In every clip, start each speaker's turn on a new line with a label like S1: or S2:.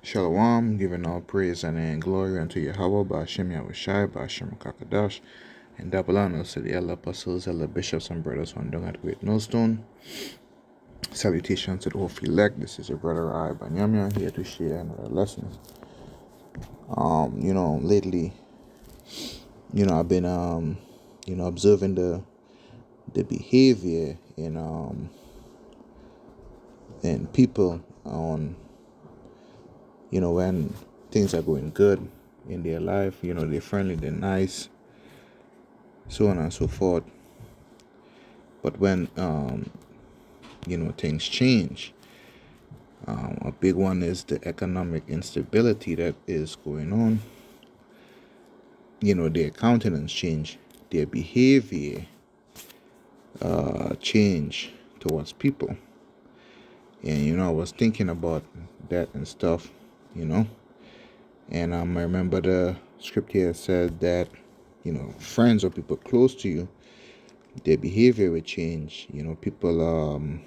S1: Shalom, giving all praise and glory unto Yahweh, Ba'ashem Yahushai, Ba'ashem Kakadash, and double honors to the elder apostles, elder bishops, and brothers on down at Great Millstone. Salutations to the whole elect. This is your brother I Banyamya here to share another lesson. Lately, I've been observing the behavior in people on when things are going good in their life, they're friendly, they're nice, so on and so forth. But when things change, a big one is the economic instability that is going on. Their countenance change, their behavior change towards people. And I was thinking about that and stuff, and I remember the script here said that friends or people close to you, their behavior will change. People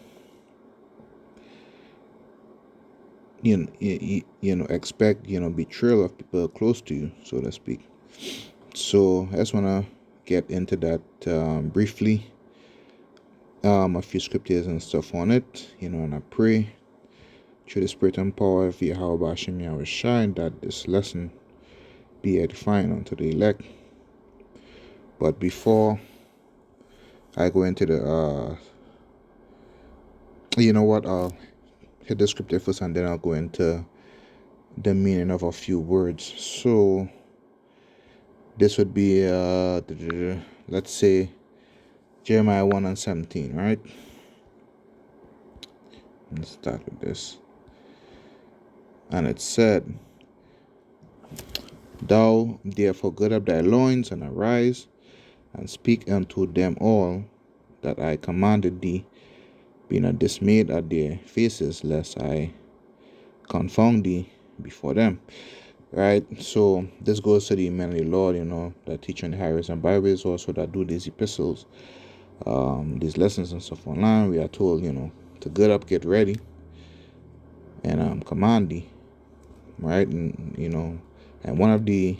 S1: expect betrayal of people close to you, so to speak. So I just want to get into that briefly, a few scriptures and stuff on it, and I pray through the spirit and power of Yahweh Ba'ashem Yahushai that this lesson be edifying unto the elect. But before I go into the I'll hit the scripture first and then I'll go into the meaning of a few words. So this would be let's say Jeremiah 1:17, right? Let's start with this. And it said, Thou therefore gird up thy loins and arise, and speak unto them all that I commanded thee. Be not dismayed at their faces, lest I confound thee before them. Right? So this goes to the men of the Lord, that teach in the highways and byways, also that do these epistles, these lessons and stuff online. We are told, to get up, get ready, and command thee. Right? And and one of the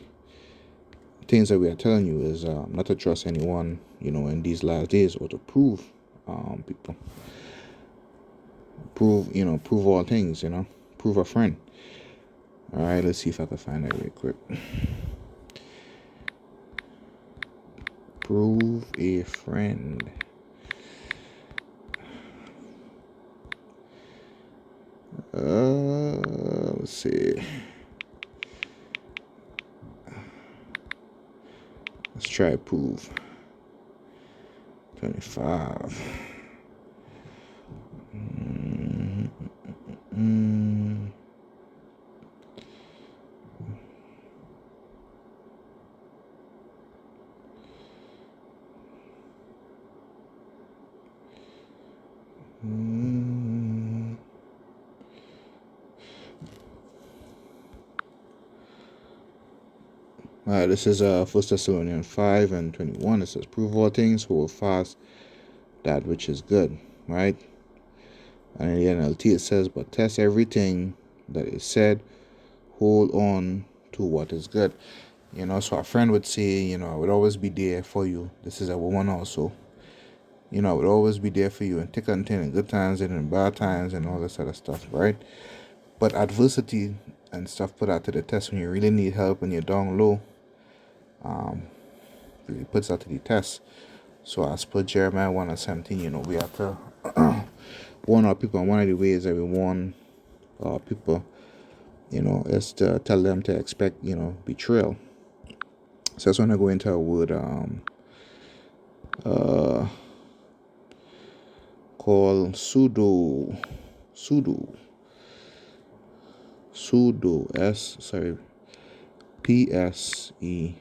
S1: things that we are telling you is not to trust anyone, in these last days, or to prove people. Prove all things, prove a friend. All right, let's see if I can find that real quick. Prove a friend. Let's see. Let's try prove. 25. All right, this is 1 Thessalonians 5:21. It says, prove all things, hold fast that which is good, right? And in the NLT it says, but test everything that is said, hold on to what is good. So a friend would say, I would always be there for you. This is a woman also. I would always be there for you in thick and thin, in good times and in bad times and all this other stuff, right? But adversity and stuff put out to the test when you really need help, when you're down low, really puts out to the test. So as per Jeremiah 1:17, we have to warn our people. And one of the ways that we warn our people, is to tell them to expect, betrayal. So I just want to go into a word called pseudo, PSEU.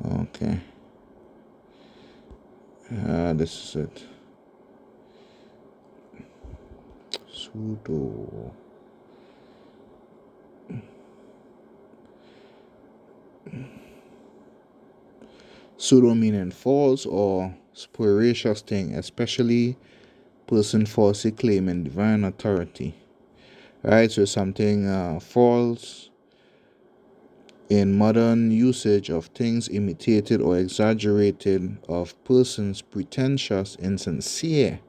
S1: Okay. This is it. Pseudo. Pseudo meaning false or spurious thing, especially person falsely claiming divine authority. Right, so something false in modern usage of things imitated or exaggerated of persons pretentious, insincere.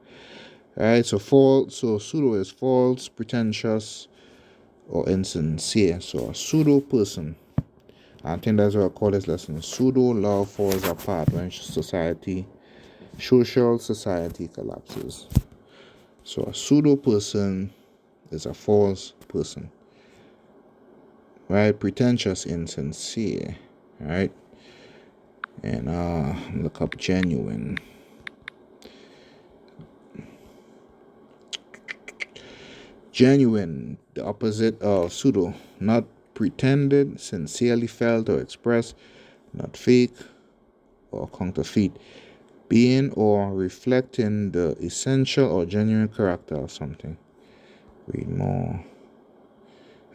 S1: Right, so false, so pseudo is false, pretentious, or insincere. So a pseudo person. I think that's what I call this lesson. Pseudo love falls apart when social society collapses. So a pseudo person is a false person. Right? Pretentious, insincere. Right? And look up genuine. Genuine, the opposite of pseudo. Not pretended, sincerely felt or expressed, not fake or counterfeit. Being or reflecting the essential or genuine character of something. Read more.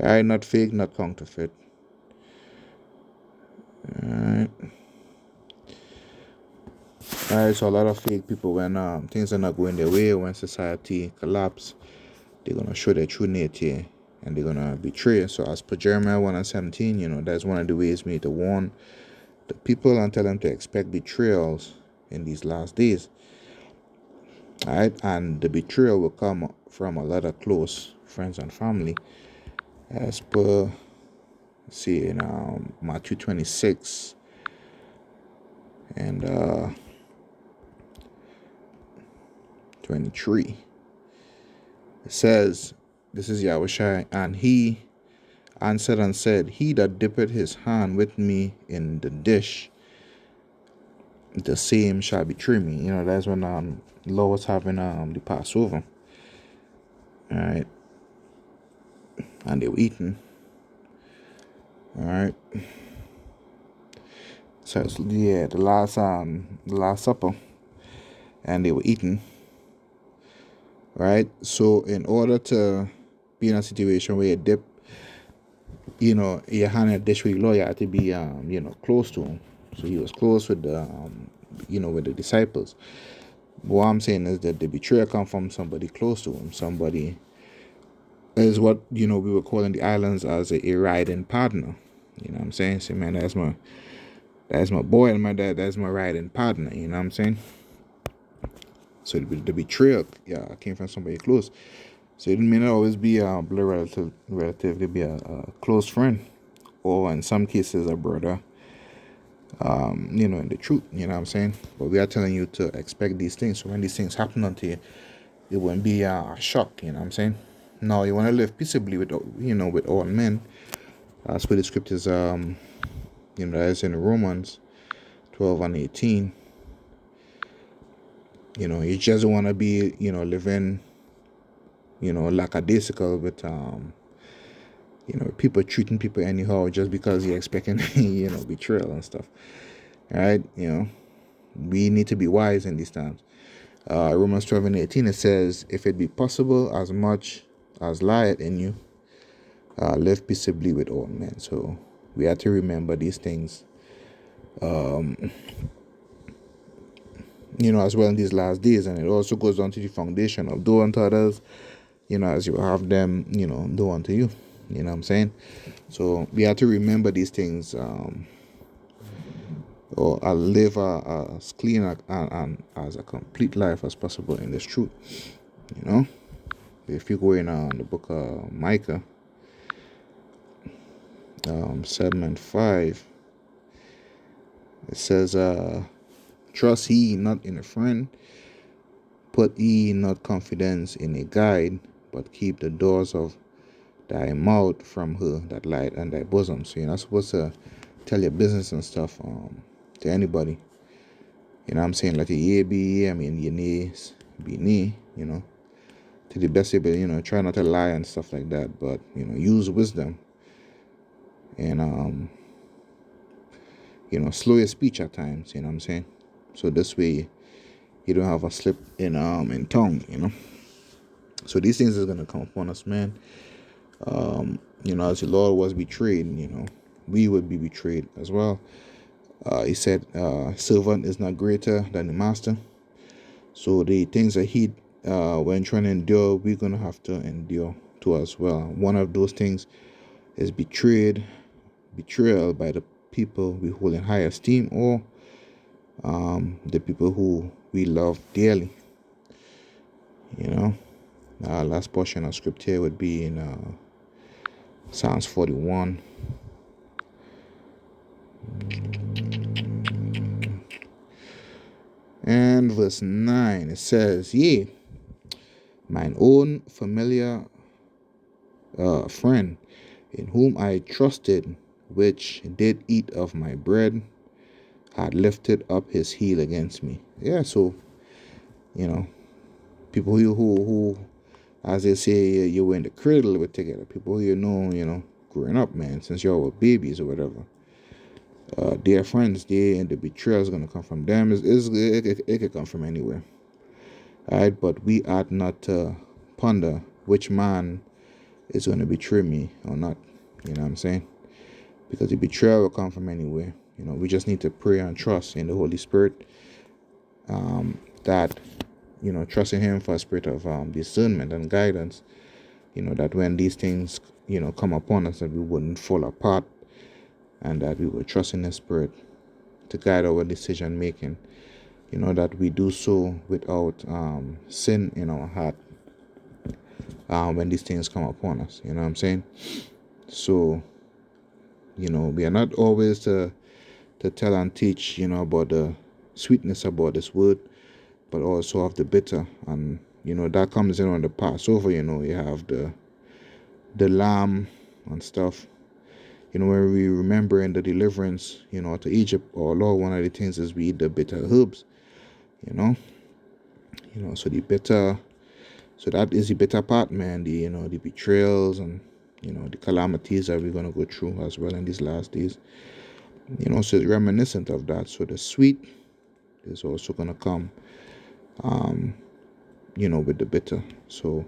S1: Alright, not fake, not counterfeit. Alright. Alright, so a lot of fake people, when things are not going their way, when society collapse, they're gonna show their true nature and they're gonna betray. So as per Jeremiah 1:17, that's one of the ways we need to warn the people and tell them to expect betrayals in these last days. Alright, and the betrayal will come from a lot of close friends and family. As per in Matthew 26 and 23. It says, this is Yahushua, and he answered and said, he that dippeth his hand with me in the dish, the same shall betray me. That's when the Lord was having the Passover. Alright. And they were eating. Alright. So it's, the last supper. And they were eating. Right? So in order to be in a situation where you dip, your hand in a dish with your Lord, you have to be close to him. So he was close with the with the disciples. But what I'm saying is that the betrayal come from somebody close to him. Somebody is what we were calling the islands as a riding partner. You know what I'm saying? Say, man, that's my boy, and my dad, that's my riding partner. You know what I'm saying? So the betrayal came from somebody close. So it may not always be a blood relative. It be a close friend, or in some cases a brother. In the truth, you know what I'm saying? But we are telling you to expect these things. So when these things happen unto you, it won't be a shock, you know what I'm saying? No, you want to live peaceably with all men. That's what the scriptures, that is in Romans 12:18. You just want to be, living, lackadaisical with, people treating people anyhow just because you're expecting, betrayal and stuff. All right, we need to be wise in these times. Romans 12:18, it says, if it be possible, as much as lieth in you, live peaceably with all men. So we have to remember these things, as well in these last days. And it also goes on to the foundation of do unto others, as you have them, do unto you. You know what I'm saying? So we have to remember these things, or live as clean and as a complete life as possible in this truth. If you go in the book of Micah 7:5, it says, trust ye not in a friend, put ye not confidence in a guide, but keep the doors of thy mouth from her that light and thy bosom. So you're not supposed to tell your business and stuff to anybody. You know what I'm saying? Let your yea be yea, your nays be nay, to the best of it, try not to lie and stuff like that, but, use wisdom and, slow your speech at times, you know what I'm saying? So this way you don't have a slip in tongue, So these things is going to come upon us, man. As the Lord was betrayed, we would be betrayed as well. He said, servant is not greater than the master. So the things that he when trying to endure, we're gonna have to endure too as well. One of those things is betrayal by the people we hold in high esteem, or the people who we love dearly. You know, last portion of script here would be in Psalms 41. And verse 9, it says, Yea, mine own familiar friend, in whom I trusted, which did eat of my bread, had lifted up his heel against me. Yeah, so, people who as they say, you were in the cradle with together. People who growing up, man, since y'all were babies or whatever. Their friends, and the betrayal is going to come from them. It could come from anywhere. All right, but we ought not to ponder which man is going to betray me or not. You know what I'm saying? Because the betrayal will come from anywhere. We just need to pray and trust in the Holy Spirit. That, trusting Him for a spirit of discernment and guidance. That when these things, come upon us, that we wouldn't fall apart, and that we would trust in the Spirit to guide our decision making. That we do so without sin in our heart when these things come upon us. You know what I'm saying? So, we are not always to tell and teach, about the sweetness about this word, but also of the bitter. And, that comes in on the Passover, you have the lamb and stuff. When we remember in the deliverance, to Egypt, or Lord, one of the things is we eat the bitter herbs, so the bitter, so that is the bitter part, man, the betrayals and, the calamities that we're going to go through as well in these last days, so it's reminiscent of that. So the sweet is also going to come, with the bitter. So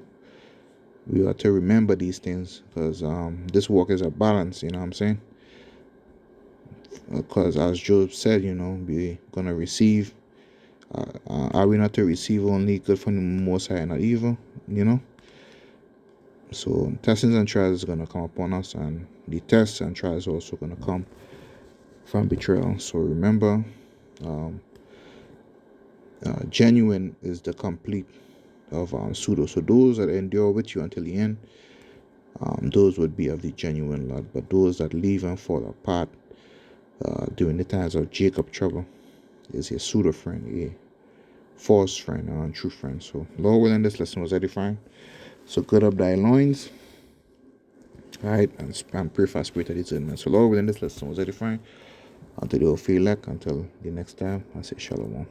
S1: we are to remember these things, because this walk is a balance, you know what I'm saying? Because as Job said, we're going to receive. Are we not to receive only good from the Most High and not evil? So testings and trials is going to come upon us, and the tests and trials are also going to come from betrayal. So remember, genuine is the complete of pseudo. So those that endure with you until the end, those would be of the genuine Lord. But those that leave and fall apart during the times of Jacob trouble is a pseudo friend, a false friend, or untrue friend. So Lord willing, this lesson was edifying. So gird up thy loins, right, and pray for spirit of discernment. So Lord willing, this lesson was edifying. Until you feel like, until the next time, I say shalom.